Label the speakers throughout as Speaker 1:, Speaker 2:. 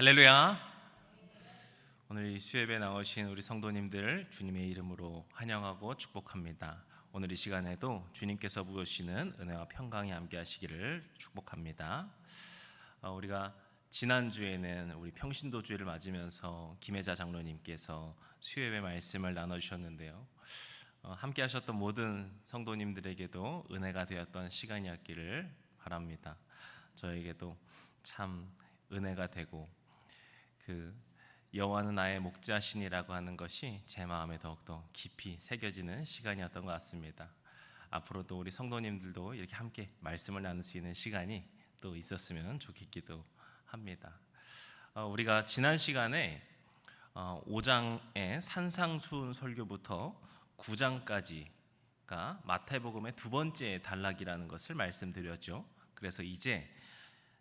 Speaker 1: 할렐루야. 오늘 이 수협에 나오신 우리 성도님들 주님의 이름으로 환영하고 축복합니다. 오늘 이 시간에도 주님께서 부으시는 은혜와 평강이 함께 하시기를 축복합니다. 우리가 지난주에는 우리 평신도주의를 맞으면서 김혜자 장로님께서 수협의 말씀을 나눠주셨는데요, 함께 하셨던 모든 성도님들에게도 은혜가 되었던 시간이었기를 바랍니다. 저에게도 참 은혜가 되고 여호와는 나의 목자시니라고 하는 것이 제 마음에 더욱더 깊이 새겨지는 시간이었던 것 같습니다. 앞으로도 우리 성도님들도 이렇게 함께 말씀을 나눌 수 있는 시간이 또 있었으면 좋겠기도 합니다. 우리가 지난 시간에 5장의 산상수훈 설교부터 9장까지가 마태복음의 두 번째 단락이라는 것을 말씀드렸죠. 그래서 이제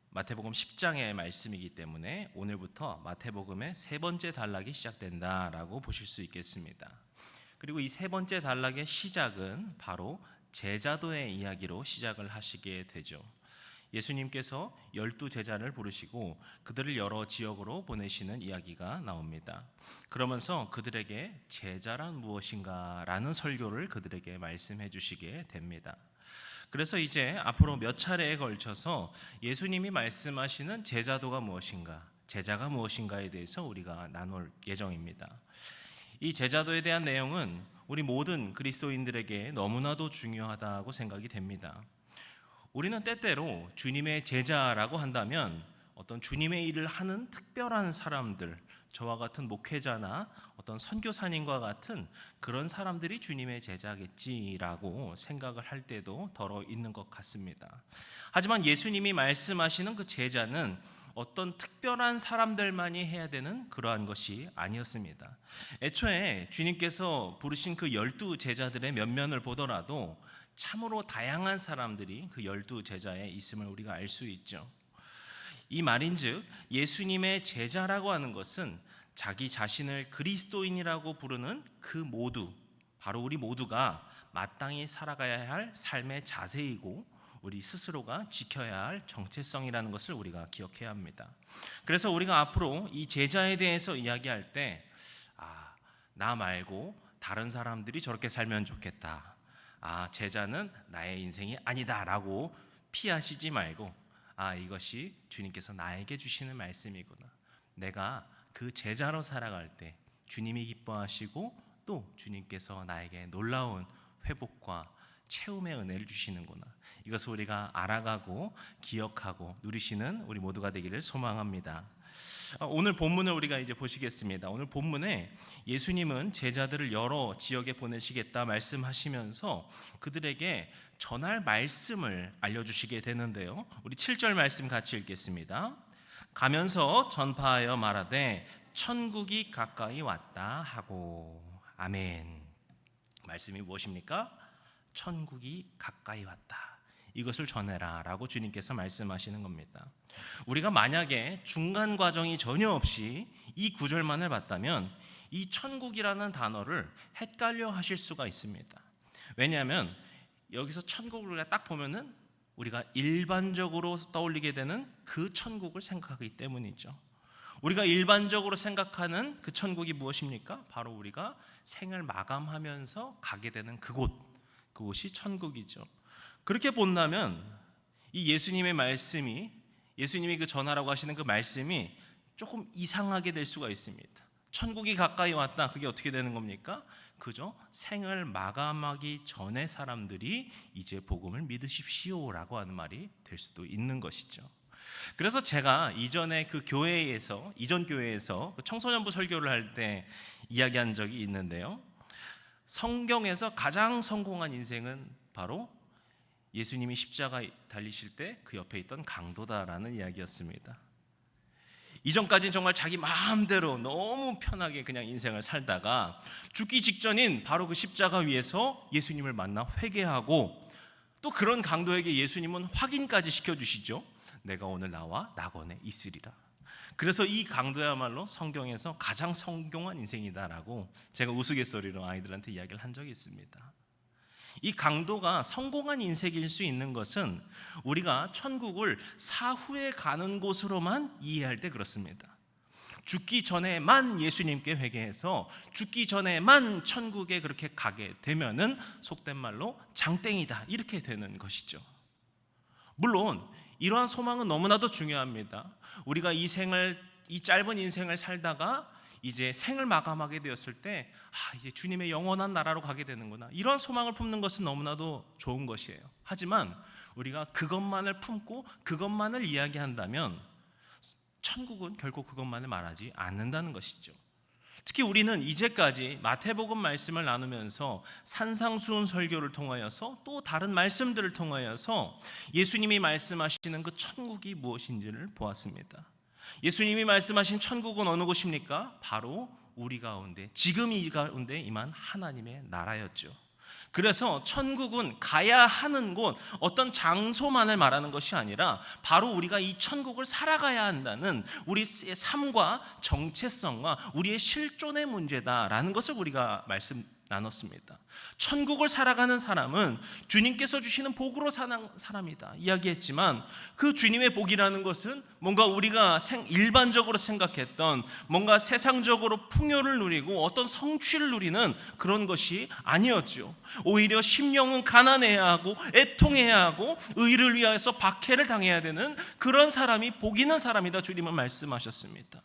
Speaker 1: 마태복음 10장의 말씀이기 때문에 오늘부터 마태복음의 세 번째 단락이 시작된다라고 보실 수 있겠습니다. 그리고 이 세 번째 단락의 시작은 바로 제자도의 이야기로 시작을 하시게 되죠. 예수님께서 12제자를 부르시고 그들을 여러 지역으로 보내시는 이야기가 나옵니다. 그러면서 그들에게 제자란 무엇인가 라는 설교를 그들에게 말씀해 주시게 됩니다. 그래서 이제 앞으로 몇 차례에 걸쳐서 예수님이 말씀하시는 제자도가 무엇인가, 제자가 무엇인가에 대해서 우리가 나눌 예정입니다. 이 제자도에 대한 내용은 우리 모든 그리스도인들에게 너무나도 중요하다고 생각이 됩니다. 우리는 때때로 주님의 제자라고 한다면 어떤 주님의 일을 하는 특별한 사람들, 저와 같은 목회자나 어떤 선교사님과 같은 그런 사람들이 주님의 제자겠지라고 생각을 할 때도 덜어 있는 것 같습니다. 하지만 예수님이 말씀하시는 그 제자는 어떤 특별한 사람들만이 해야 되는 그러한 것이 아니었습니다. 애초에 주님께서 부르신 그 12제자들의 면면을 보더라도 참으로 다양한 사람들이 그 12제자에 있음을 우리가 알 수 있죠. 이 말인즉 예수님의 제자라고 하는 것은 자기 자신을 그리스도인이라고 부르는 그 모두, 바로 우리 모두가 마땅히 살아가야 할 삶의 자세이고 우리 스스로가 지켜야 할 정체성이라는 것을 우리가 기억해야 합니다. 그래서 우리가 앞으로 이 제자에 대해서 이야기할 때 나 말고 다른 사람들이 저렇게 살면 좋겠다, 제자는 나의 인생이 아니다 라고 피하시지 말고 이것이 주님께서 나에게 주시는 말씀이구나, 내가 그 제자로 살아갈 때 주님이 기뻐하시고 또 주님께서 나에게 놀라운 회복과 채움의 은혜를 주시는구나, 이것을 우리가 알아가고 기억하고 누리시는 우리 모두가 되기를 소망합니다. 오늘 본문을 우리가 이제 보시겠습니다. 오늘 본문에 예수님은 제자들을 여러 지역에 보내시겠다 말씀하시면서 그들에게 전할 말씀을 알려주시게 되는데요, 우리 7절 말씀 같이 읽겠습니다. 가면서 전파하여 말하되 천국이 가까이 왔다 하고. 아멘. 말씀이 무엇입니까? 천국이 가까이 왔다, 이것을 전해라 라고 주님께서 말씀하시는 겁니다. 우리가 만약에 중간 과정이 전혀 없이 이 구절만을 봤다면 이 천국이라는 단어를 헷갈려 하실 수가 있습니다. 왜냐하면 여기서 천국을 우리가 딱 보면은 우리가 일반적으로 떠올리게 되는 그 천국을 생각하기 때문이죠. 우리가 일반적으로 생각하는 그 천국이 무엇입니까? 바로 우리가 생을 마감하면서 가게 되는 그곳이 천국이죠. 그렇게 본다면 이 예수님의 말씀이, 예수님이 그 전하라고 하시는 그 말씀이 조금 이상하게 될 수가 있습니다. 천국이 가까이 왔다, 그게 어떻게 되는 겁니까? 그저 생을 마감하기 전에 사람들이 이제 복음을 믿으십시오 라고 하는 말이 될 수도 있는 것이죠. 그래서 제가 이전에 그 교회에서, 이전 교회에서 청소년부 설교를 할 때 이야기한 적이 있는데요, 성경에서 가장 성공한 인생은 바로 예수님이 십자가 달리실 때 그 옆에 있던 강도다라는 이야기였습니다. 이전까지는 정말 자기 마음대로 너무 편하게 그냥 인생을 살다가 죽기 직전인 바로 그 십자가 위에서 예수님을 만나 회개하고, 또 그런 강도에게 예수님은 확인까지 시켜주시죠. 내가 오늘 나와 낙원에 있으리라. 그래서 이 강도야말로 성경에서 가장 성공한 인생이다라고 제가 우스갯소리로 아이들한테 이야기를 한 적이 있습니다. 이 강도가 성공한 인생일 수 있는 것은 우리가 천국을 사후에 가는 곳으로만 이해할 때 그렇습니다. 죽기 전에만 예수님께 회개해서 죽기 전에만 천국에 그렇게 가게 되면은 속된 말로 장땡이다, 이렇게 되는 것이죠. 물론 이러한 소망은 너무나도 중요합니다. 우리가 이 짧은 인생을 살다가 이제 생을 마감하게 되었을 때 이제 주님의 영원한 나라로 가게 되는구나, 이런 소망을 품는 것은 너무나도 좋은 것이에요. 하지만 우리가 그것만을 품고 그것만을 이야기한다면 천국은 결국 그것만을 말하지 않는다는 것이죠. 특히 우리는 이제까지 마태복음 말씀을 나누면서 산상수훈 설교를 통하여서 또 다른 말씀들을 통하여서 예수님이 말씀하시는 그 천국이 무엇인지를 보았습니다. 예수님이 말씀하신 천국은 어느 곳입니까? 바로 우리 가운데, 지금 이 가운데 임한 하나님의 나라였죠. 그래서 천국은 가야 하는 곳, 어떤 장소만을 말하는 것이 아니라 바로 우리가 이 천국을 살아가야 한다는 우리의 삶과 정체성과 우리의 실존의 문제다라는 것을 우리가 나눴습니다. 천국을 살아가는 사람은 주님께서 주시는 복으로 사는 사람이다 이야기했지만, 그 주님의 복이라는 것은 뭔가 우리가 일반적으로 생각했던 뭔가 세상적으로 풍요를 누리고 어떤 성취를 누리는 그런 것이 아니었죠. 오히려 심령은 가난해야 하고 애통해야 하고 의를 위하여서 박해를 당해야 되는 그런 사람이 복 있는 사람이다, 주님은 말씀하셨습니다.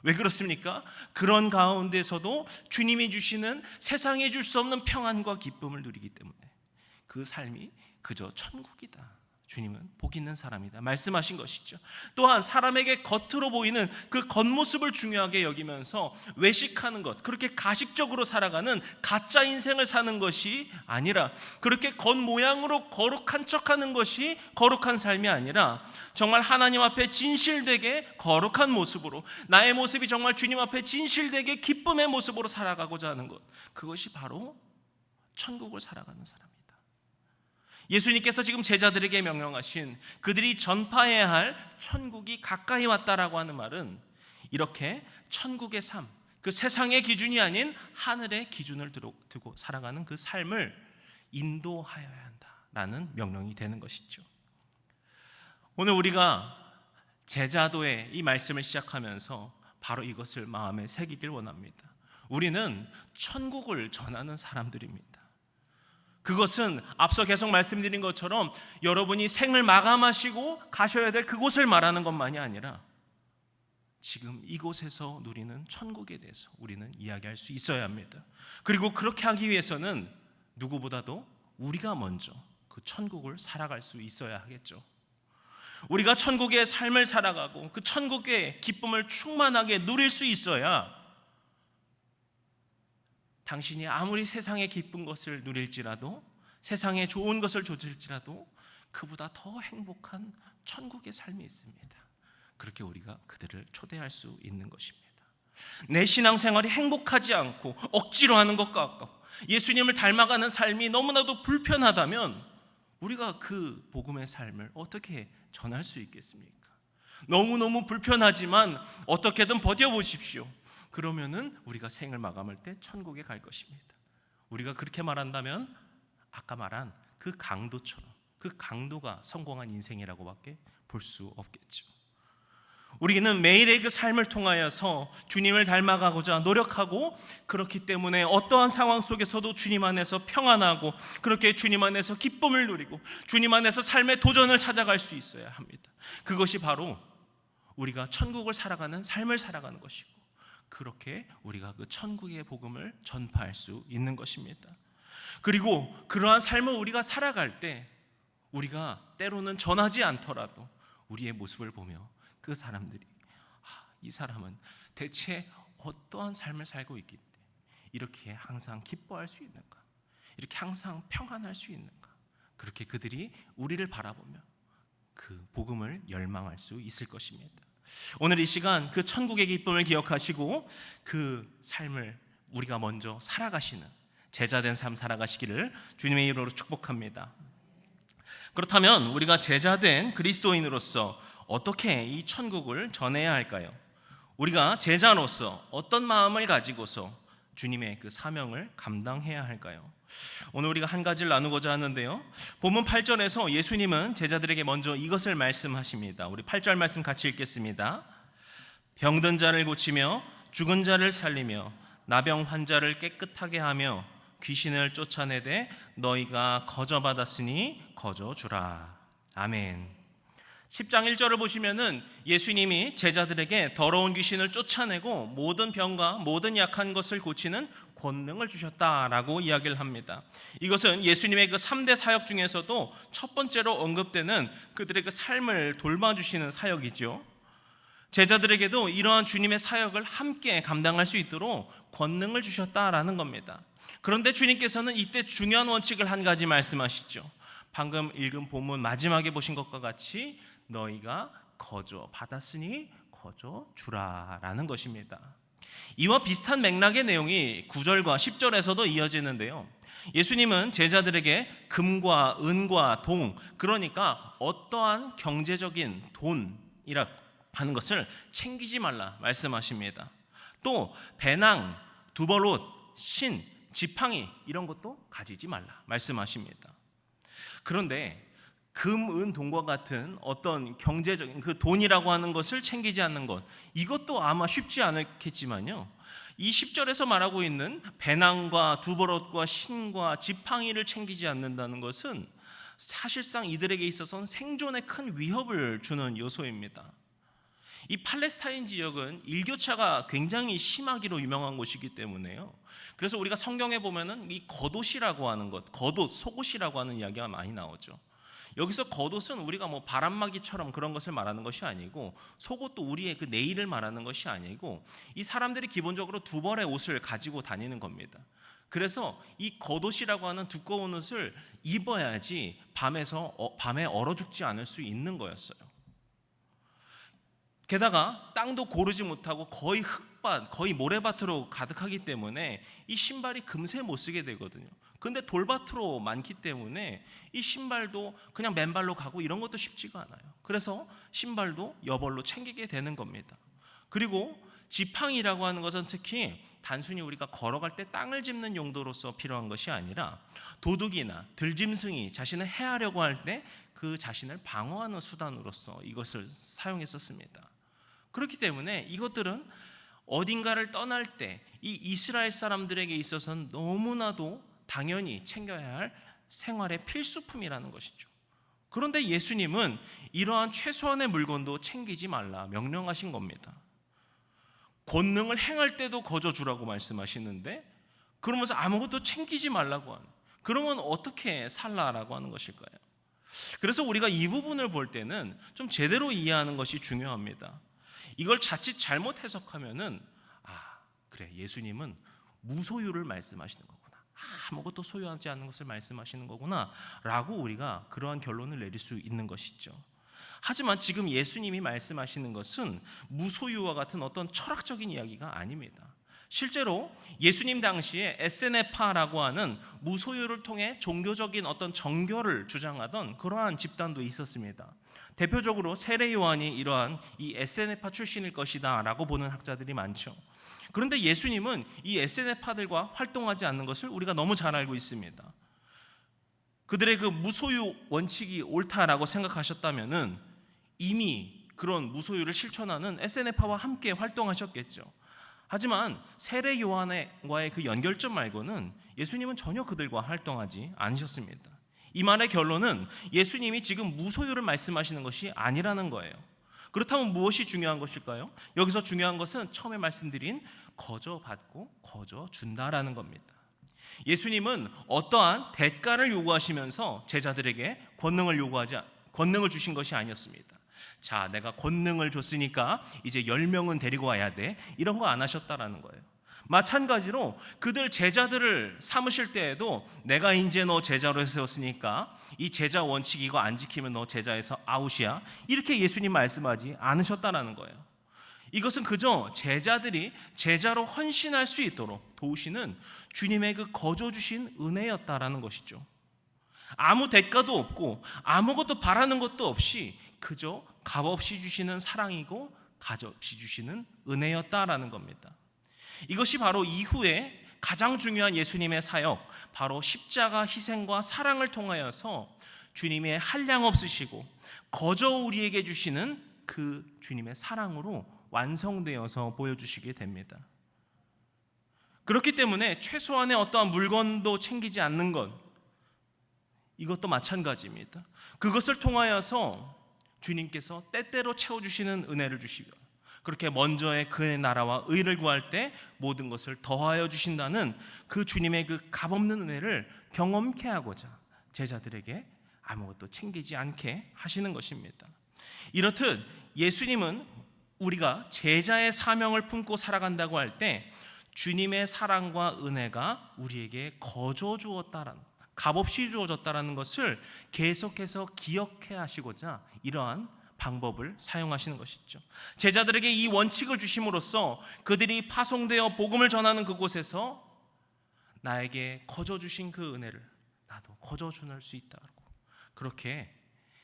Speaker 1: 왜 그렇습니까? 그런 가운데서도 주님이 주시는 세상에 줄 수 없는 평안과 기쁨을 누리기 때문에 그 삶이 그저 천국이다, 주님은 복 있는 사람이다 말씀하신 것이죠. 또한 사람에게 겉으로 보이는 그 겉모습을 중요하게 여기면서 외식하는 것, 그렇게 가식적으로 살아가는 가짜 인생을 사는 것이 아니라, 그렇게 겉모양으로 거룩한 척하는 것이 거룩한 삶이 아니라 정말 하나님 앞에 진실되게 거룩한 모습으로, 나의 모습이 정말 주님 앞에 진실되게 기쁨의 모습으로 살아가고자 하는 것, 그것이 바로 천국을 살아가는 사람입니다. 예수님께서 지금 제자들에게 명령하신 그들이 전파해야 할 천국이 가까이 왔다라고 하는 말은 이렇게 천국의 삶, 그 세상의 기준이 아닌 하늘의 기준을 두고 살아가는 그 삶을 인도하여야 한다라는 명령이 되는 것이죠. 오늘 우리가 제자도의 이 말씀을 시작하면서 바로 이것을 마음에 새기길 원합니다. 우리는 천국을 전하는 사람들입니다. 그것은 앞서 계속 말씀드린 것처럼 여러분이 생을 마감하시고 가셔야 될 그곳을 말하는 것만이 아니라 지금 이곳에서 누리는 천국에 대해서 우리는 이야기할 수 있어야 합니다. 그리고 그렇게 하기 위해서는 누구보다도 우리가 먼저 그 천국을 살아갈 수 있어야 하겠죠. 우리가 천국의 삶을 살아가고 그 천국의 기쁨을 충만하게 누릴 수 있어야 당신이 아무리 세상의 기쁜 것을 누릴지라도, 세상에 좋은 것을 줬을지라도 그보다 더 행복한 천국의 삶이 있습니다. 그렇게 우리가 그들을 초대할 수 있는 것입니다. 내 신앙생활이 행복하지 않고 억지로 하는 것 같고 예수님을 닮아가는 삶이 너무나도 불편하다면 우리가 그 복음의 삶을 어떻게 전할 수 있겠습니까? 너무너무 불편하지만 어떻게든 버텨보십시오. 그러면은 우리가 생을 마감할 때 천국에 갈 것입니다. 우리가 그렇게 말한다면 아까 말한 그 강도처럼, 그 강도가 성공한 인생이라고밖에 볼 수 없겠죠. 우리는 매일의 그 삶을 통하여서 주님을 닮아가고자 노력하고, 그렇기 때문에 어떠한 상황 속에서도 주님 안에서 평안하고 그렇게 주님 안에서 기쁨을 누리고 주님 안에서 삶의 도전을 찾아갈 수 있어야 합니다. 그것이 바로 우리가 천국을 살아가는 삶을 살아가는 것이고, 그렇게 우리가 그 천국의 복음을 전파할 수 있는 것입니다. 그리고 그러한 삶을 우리가 살아갈 때 우리가 때로는 전하지 않더라도 우리의 모습을 보며 그 사람들이 이 사람은 대체 어떠한 삶을 살고 있기 때문에 이렇게 항상 기뻐할 수 있는가, 이렇게 항상 평안할 수 있는가, 그렇게 그들이 우리를 바라보며 그 복음을 열망할 수 있을 것입니다. 오늘 이 시간 그 천국의 기쁨을 기억하시고 그 삶을 우리가 먼저 살아가시는 제자된 삶 살아가시기를 주님의 이름으로 축복합니다. 그렇다면 우리가 제자된 그리스도인으로서 어떻게 이 천국을 전해야 할까요? 우리가 제자로서 어떤 마음을 가지고서 주님의 그 사명을 감당해야 할까요? 오늘 우리가 한 가지를 나누고자 하는데요, 본문 8절에서 예수님은 제자들에게 먼저 이것을 말씀하십니다. 우리 8절 말씀 같이 읽겠습니다. 병든 자를 고치며 죽은 자를 살리며 나병 환자를 깨끗하게 하며 귀신을 쫓아내되 너희가 거저 받았으니 거저 주라. 아멘. 10장 1절을 보시면은 예수님이 제자들에게 더러운 귀신을 쫓아내고 모든 병과 모든 약한 것을 고치는 권능을 주셨다라고 이야기를 합니다. 이것은 예수님의 그 3대 사역 중에서도 첫 번째로 언급되는 그들의 그 삶을 돌봐주시는 사역이죠. 제자들에게도 이러한 주님의 사역을 함께 감당할 수 있도록 권능을 주셨다라는 겁니다. 그런데 주님께서는 이때 중요한 원칙을 한 가지 말씀하시죠. 방금 읽은 본문 마지막에 보신 것과 같이 너희가 거저 받았으니 거저 주라라는 것입니다. 이와 비슷한 맥락의 내용이 9절과 10절에서도 이어지는데요. 예수님은 제자들에게 금과 은과 동, 그러니까 어떠한 경제적인 돈이라 하는 것을 챙기지 말라 말씀하십니다. 또 배낭, 두벌옷, 신, 지팡이 이런 것도 가지지 말라 말씀하십니다. 그런데 금, 은, 동과 같은 어떤 경제적인 그 돈이라고 하는 것을 챙기지 않는 것, 이것도 아마 쉽지 않겠지만요, 이 10절에서 말하고 있는 배낭과 두버릇과 신과 지팡이를 챙기지 않는다는 것은 사실상 이들에게 있어서는 생존에 큰 위협을 주는 요소입니다. 이 팔레스타인 지역은 일교차가 굉장히 심하기로 유명한 곳이기 때문에요. 그래서 우리가 성경에 보면은 이 겉옷이라고 하는 것, 겉옷, 속옷이라고 하는 이야기가 많이 나오죠. 여기서 겉옷은 우리가 뭐 바람막이처럼 그런 것을 말하는 것이 아니고, 속옷도 우리의 그 내일을 말하는 것이 아니고, 이 사람들이 기본적으로 두 벌의 옷을 가지고 다니는 겁니다. 그래서 이 겉옷이라고 하는 두꺼운 옷을 입어야지 밤에 얼어 죽지 않을 수 있는 거였어요. 게다가 땅도 고르지 못하고 거의 흙밭, 거의 모래밭으로 가득하기 때문에 이 신발이 금세 못 쓰게 되거든요. 근데 돌밭으로 많기 때문에 이 신발도 그냥 맨발로 가고 이런 것도 쉽지가 않아요. 그래서 신발도 여벌로 챙기게 되는 겁니다. 그리고 지팡이라고 하는 것은 특히 단순히 우리가 걸어갈 때 땅을 짚는 용도로서 필요한 것이 아니라 도둑이나 들짐승이 자신을 해하려고 할 때 그 자신을 방어하는 수단으로서 이것을 사용했었습니다. 그렇기 때문에 이것들은 어딘가를 떠날 때 이 이스라엘 사람들에게 있어서는 너무나도 당연히 챙겨야 할 생활의 필수품이라는 것이죠. 그런데 예수님은 이러한 최소한의 물건도 챙기지 말라 명령하신 겁니다. 권능을 행할 때도 거저 주라고 말씀하시는데, 그러면서 아무것도 챙기지 말라고 하는, 그러면 어떻게 살라라고 하는 것일까요? 그래서 우리가 이 부분을 볼 때는 좀 제대로 이해하는 것이 중요합니다. 이걸 자칫 잘못 해석하면은 그래, 예수님은 무소유를 말씀하시는 거구나, 아무것도 소유하지 않는 것을 말씀하시는 거구나 라고 우리가 그러한 결론을 내릴 수 있는 것이죠. 하지만 지금 예수님이 말씀하시는 것은 무소유와 같은 어떤 철학적인 이야기가 아닙니다. 실제로 예수님 당시에 에세네파라고 하는 무소유를 통해 종교적인 어떤 정교를 주장하던 그러한 집단도 있었습니다. 대표적으로 세례 요한이 이러한 이 에세네파 출신일 것이다 라고 보는 학자들이 많죠. 그런데 예수님은 이 에세네파들과 활동하지 않는 것을 우리가 너무 잘 알고 있습니다. 그들의 그 무소유 원칙이 옳다라고 생각하셨다면은 이미 그런 무소유를 실천하는 에세네파와 함께 활동하셨겠죠. 하지만 세례 요한과의 그 연결점 말고는 예수님은 전혀 그들과 활동하지 않으셨습니다. 이 말의 결론은 예수님이 지금 무소유를 말씀하시는 것이 아니라는 거예요. 그렇다면 무엇이 중요한 것일까요? 여기서 중요한 것은 처음에 말씀드린 거저 받고 거저 준다라는 겁니다. 예수님은 어떠한 대가를 요구하시면서 제자들에게 권능을 주신 것이 아니었습니다. 자, 내가 권능을 줬으니까 이제 10명은 데리고 와야 돼, 이런 거 안 하셨다라는 거예요. 마찬가지로 그들 제자들을 삼으실 때에도 내가 이제 너 제자로 세웠으니까 이 제자 원칙 이거 안 지키면 너 제자에서 아웃이야, 이렇게 예수님 말씀하지 않으셨다라는 거예요. 이것은 그저 제자들이 제자로 헌신할 수 있도록 도우시는 주님의 그 거저 주신 은혜였다라는 것이죠. 아무 대가도 없고 아무것도 바라는 것도 없이 그저 값없이 주시는 사랑이고 값없이 주시는 은혜였다라는 겁니다. 이것이 바로 이후에 가장 중요한 예수님의 사역, 바로 십자가 희생과 사랑을 통하여서 주님의 한량 없으시고 거저 우리에게 주시는 그 주님의 사랑으로 완성되어서 보여주시게 됩니다. 그렇기 때문에 최소한의 어떠한 물건도 챙기지 않는 것, 이것도 마찬가지입니다. 그것을 통하여서 주님께서 때때로 채워주시는 은혜를 주시고, 그렇게 먼저의 그의 나라와 의를 구할 때 모든 것을 더하여 주신다는 그 주님의 그 값없는 은혜를 경험케 하고자 제자들에게 아무것도 챙기지 않게 하시는 것입니다. 이렇듯 예수님은 우리가 제자의 사명을 품고 살아간다고 할 때 주님의 사랑과 은혜가 우리에게 거저 주었다라는, 값없이 주어졌다라는 것을 계속해서 기억해 하시고자 이러한 방법을 사용하시는 것이죠. 제자들에게 이 원칙을 주심으로써 그들이 파송되어 복음을 전하는 그곳에서 나에게 거저 주신 그 은혜를 나도 거저 전할 수 있다고, 그렇게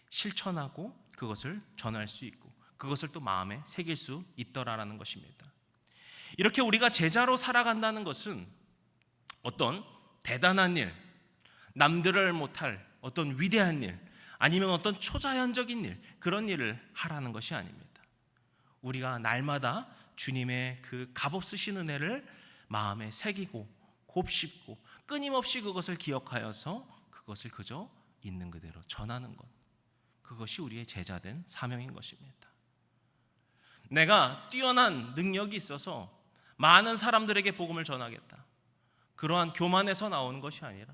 Speaker 1: 실천하고 그것을 전할 수 있고 그것을 또 마음에 새길 수 있더라라는 것입니다. 이렇게 우리가 제자로 살아간다는 것은 어떤 대단한 일, 남들을 못할 어떤 위대한 일, 아니면 어떤 초자연적인 일, 그런 일을 하라는 것이 아닙니다. 우리가 날마다 주님의 그 값없으신 은혜를 마음에 새기고 곱씹고 끊임없이 그것을 기억하여서 그것을 그저 있는 그대로 전하는 것, 그것이 우리의 제자된 사명인 것입니다. 내가 뛰어난 능력이 있어서 많은 사람들에게 복음을 전하겠다, 그러한 교만에서 나오는 것이 아니라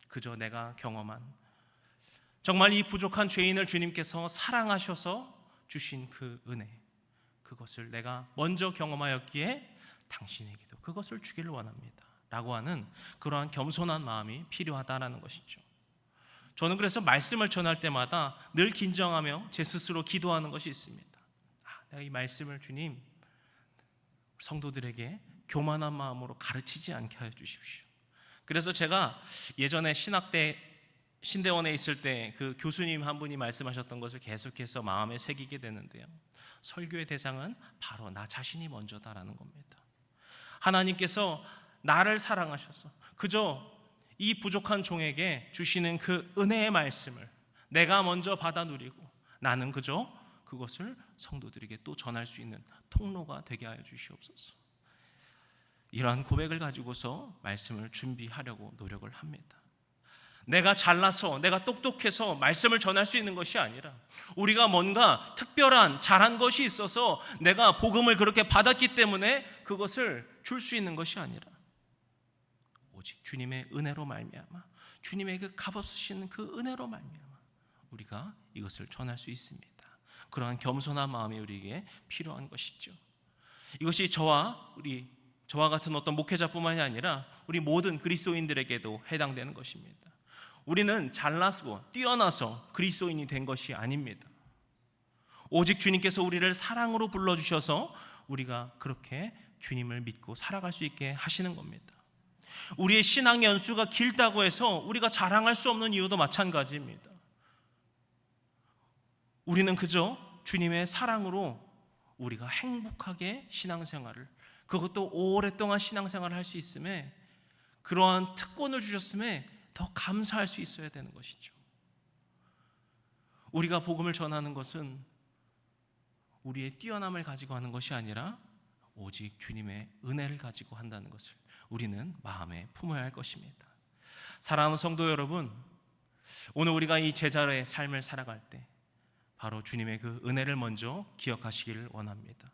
Speaker 1: 그저 내가 경험한 정말 이 부족한 죄인을 주님께서 사랑하셔서 주신 그 은혜, 그것을 내가 먼저 경험하였기에 당신에게도 그것을 주기를 원합니다 라고 하는 그러한 겸손한 마음이 필요하다는 것이죠. 저는 그래서 말씀을 전할 때마다 늘 긴장하며 제 스스로 기도하는 것이 있습니다. 내가 이 말씀을 주님, 성도들에게 교만한 마음으로 가르치지 않게 하여 주십시오. 그래서 제가 예전에 신학 때 신대원에 있을 때 그 교수님 한 분이 말씀하셨던 것을 계속해서 마음에 새기게 되는데요, 설교의 대상은 바로 나 자신이 먼저다라는 겁니다. 하나님께서 나를 사랑하셔서 그저 이 부족한 종에게 주시는 그 은혜의 말씀을 내가 먼저 받아 누리고 나는 그저 그것을 성도들에게 또 전할 수 있는 통로가 되게 하여 주시옵소서. 이러한 고백을 가지고서 말씀을 준비하려고 노력을 합니다. 내가 잘나서, 내가 똑똑해서 말씀을 전할 수 있는 것이 아니라, 우리가 뭔가 특별한 잘한 것이 있어서 내가 복음을 그렇게 받았기 때문에 그것을 줄 수 있는 것이 아니라 오직 주님의 은혜로 말미암아, 주님의 그 값없으신 그 은혜로 말미암아 우리가 이것을 전할 수 있습니다. 그러한 겸손한 마음이 우리에게 필요한 것이죠. 이것이 저와 같은 어떤 목회자뿐만이 아니라 우리 모든 그리스도인들에게도 해당되는 것입니다. 우리는 잘나서 뛰어나서 그리스도인이 된 것이 아닙니다. 오직 주님께서 우리를 사랑으로 불러주셔서 우리가 그렇게 주님을 믿고 살아갈 수 있게 하시는 겁니다. 우리의 신앙 연수가 길다고 해서 우리가 자랑할 수 없는 이유도 마찬가지입니다. 우리는 그저 주님의 사랑으로 우리가 행복하게 신앙생활을, 그것도 오랫동안 신앙생활을 할 수 있음에, 그러한 특권을 주셨음에 더 감사할 수 있어야 되는 것이죠. 우리가 복음을 전하는 것은 우리의 뛰어남을 가지고 하는 것이 아니라 오직 주님의 은혜를 가지고 한다는 것을 우리는 마음에 품어야 할 것입니다. 사랑하는 성도 여러분, 오늘 우리가 이 제자의 삶을 살아갈 때 바로 주님의 그 은혜를 먼저 기억하시기를 원합니다.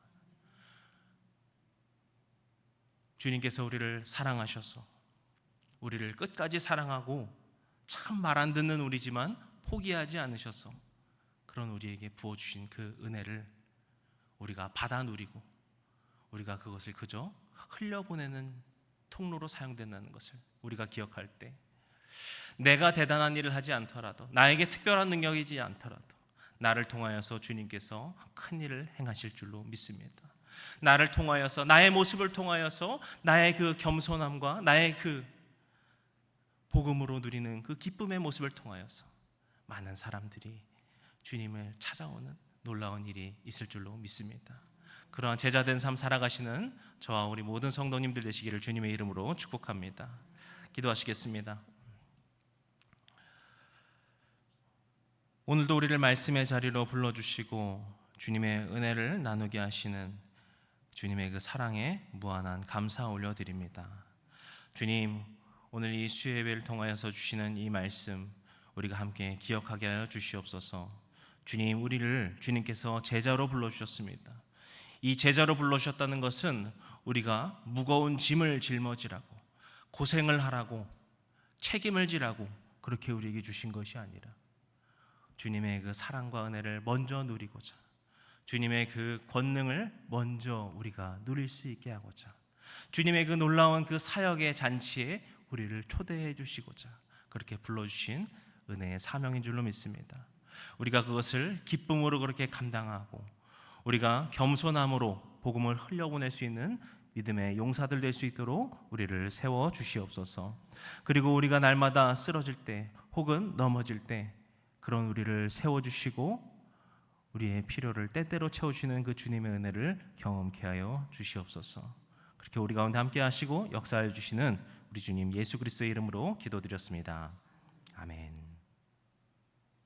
Speaker 1: 주님께서 우리를 사랑하셔서 우리를 끝까지 사랑하고 참 말 안 듣는 우리지만 포기하지 않으셔서 그런 우리에게 부어주신 그 은혜를 우리가 받아 누리고 우리가 그것을 그저 흘려보내는 통로로 사용된다는 것을 우리가 기억할 때, 내가 대단한 일을 하지 않더라도, 나에게 특별한 능력이지 않더라도 나를 통하여서 주님께서 큰 일을 행하실 줄로 믿습니다. 나를 통하여서, 나의 모습을 통하여서 나의 그 겸손함과 나의 그 복음으로 누리는 그 기쁨의 모습을 통하여서 많은 사람들이 주님을 찾아오는 놀라운 일이 있을 줄로 믿습니다. 그러한 제자된 삶 살아가시는 저와 우리 모든 성도님들 되시기를 주님의 이름으로 축복합니다. 기도하시겠습니다. 오늘도 우리를 말씀의 자리로 불러주시고 주님의 은혜를 나누게 하시는 주님의 그 사랑에 무한한 감사 올려드립니다. 주님, 오늘 이 수요예배를 통하여서 주시는 이 말씀 우리가 함께 기억하게 하여 주시옵소서. 주님, 우리를 주님께서 제자로 불러주셨습니다. 이 제자로 불러주셨다는 것은 우리가 무거운 짐을 짊어지라고, 고생을 하라고, 책임을 지라고 그렇게 우리에게 주신 것이 아니라 주님의 그 사랑과 은혜를 먼저 누리고자, 주님의 그 권능을 먼저 우리가 누릴 수 있게 하고자, 주님의 그 놀라운 그 사역의 잔치에 우리를 초대해 주시고자 그렇게 불러주신 은혜의 사명인 줄로 믿습니다. 우리가 그것을 기쁨으로 그렇게 감당하고 우리가 겸손함으로 복음을 흘려보낼 수 있는 믿음의 용사들 될 수 있도록 우리를 세워 주시옵소서. 그리고 우리가 날마다 쓰러질 때 혹은 넘어질 때 그런 우리를 세워주시고 우리의 필요를 때때로 채우시는 그 주님의 은혜를 경험케 하여 주시옵소서. 그렇게 우리 가운데 함께 하시고 역사해 주시는 우리 주님 예수 그리스도의 이름으로 기도드렸습니다. 아멘.